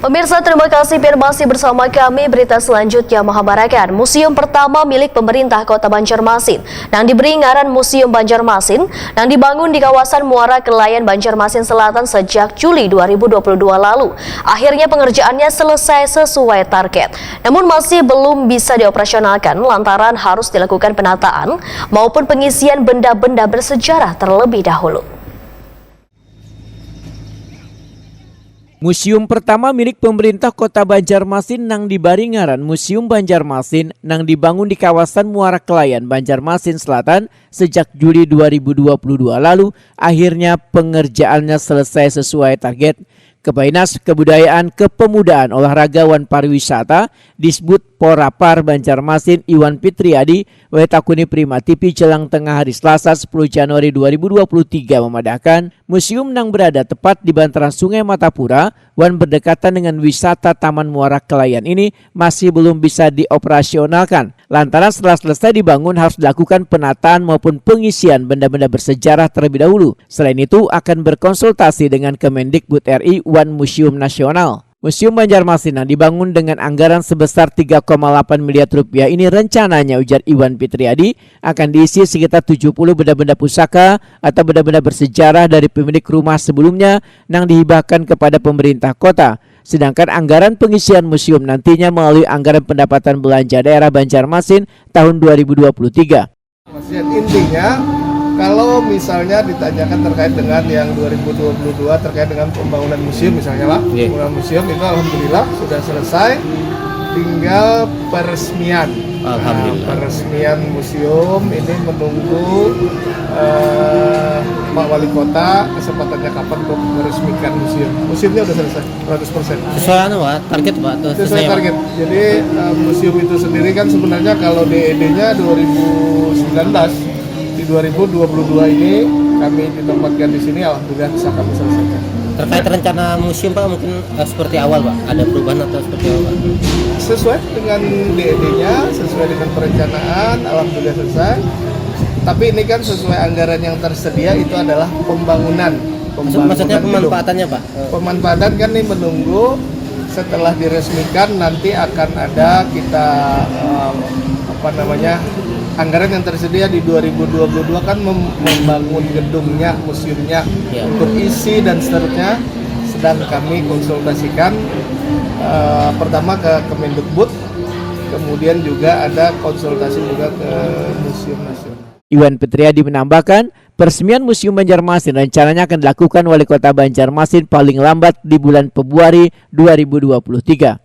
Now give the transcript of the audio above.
Pemirsa, terima kasih masih bersama kami. Berita selanjutnya menghabarkan museum pertama milik pemerintah Kota Banjarmasin yang diberi ngaran Museum Banjarmasin yang dibangun di kawasan Muara Kelayan, Banjarmasin Selatan sejak Juli 2022 lalu. Akhirnya pengerjaannya selesai sesuai target. Namun masih belum bisa dioperasionalkan lantaran harus dilakukan penataan maupun pengisian benda-benda bersejarah terlebih dahulu. Museum pertama milik pemerintah Kota Banjarmasin nang dibari ngaran Museum Banjarmasin nang dibangun di kawasan Muara Kelayan, Banjarmasin Selatan sejak Juli 2022 lalu akhirnya pengerjaannya selesai sesuai target. Kepala Dinas Kebudayaan, Kepemudaan, Olahraga wan Pariwisata disebut Porapar Banjarmasin Iwan Fitriadi wetakuni Prima TV jelang tengah hari Selasa 10 Januari 2023 memadahkan museum nang berada tepat di bantaran Sungai Matapura wan berdekatan dengan wisata Taman Muara Kelayan ini masih belum bisa dioperasionalkan. Lantaran setelah selesai dibangun harus dilakukan penataan maupun pengisian benda-benda bersejarah terlebih dahulu. Selain itu akan berkonsultasi dengan Kemendikbud RI wan Museum Nasional. Museum Banjarmasin yang dibangun dengan anggaran sebesar 3,8 miliar rupiah ini rencananya, ujar Iwan Fitriadi, akan diisi sekitar 70 benda-benda pusaka atau benda-benda bersejarah dari pemilik rumah sebelumnya yang dihibahkan kepada pemerintah kota. Sedangkan anggaran pengisian museum nantinya melalui anggaran pendapatan belanja daerah Banjarmasin tahun 2023. Intinya, kalau misalnya ditanyakan terkait dengan yang 2022 terkait dengan pembangunan museum misalnya lah, pembangunan museum itu alhamdulillah sudah selesai, tinggal peresmian. Alhamdulillah. Peresmian museum ini menunggu Pak Wali Kota kesempatannya kapan untuk meresmikan museum. Museumnya udah selesai 100%. Sesuai target Pak? Sesuai target. Jadi museum itu sendiri kan sebenarnya kalau DED-nya 2019. Di 2022 ini kami ditempatkan di sini, alhamdulillah bisa kami selesaikan. Terkait rencana museum Pak, mungkin seperti awal Pak, ada perubahan atau seperti apa Pak? Sesuai dengan DED-nya, sesuai dengan perencanaan, alhamdulillah selesai. Tapi ini kan sesuai anggaran yang tersedia itu adalah pembangunan. Maksudnya pemanfaatannya Pak? Pemanfaatan kan ini menunggu setelah diresmikan nanti akan ada kita anggaran yang tersedia di 2022 kan membangun gedungnya, museumnya, untuk isi dan seterusnya. Sedang kami konsultasikan pertama ke Kemendikbud, kemudian juga ada konsultasi juga ke Museum Nasional. Iwan Fitriadi menambahkan, peresmian Museum Banjarmasin rencananya akan dilakukan Wali Kota Banjarmasin paling lambat di bulan Februari 2023.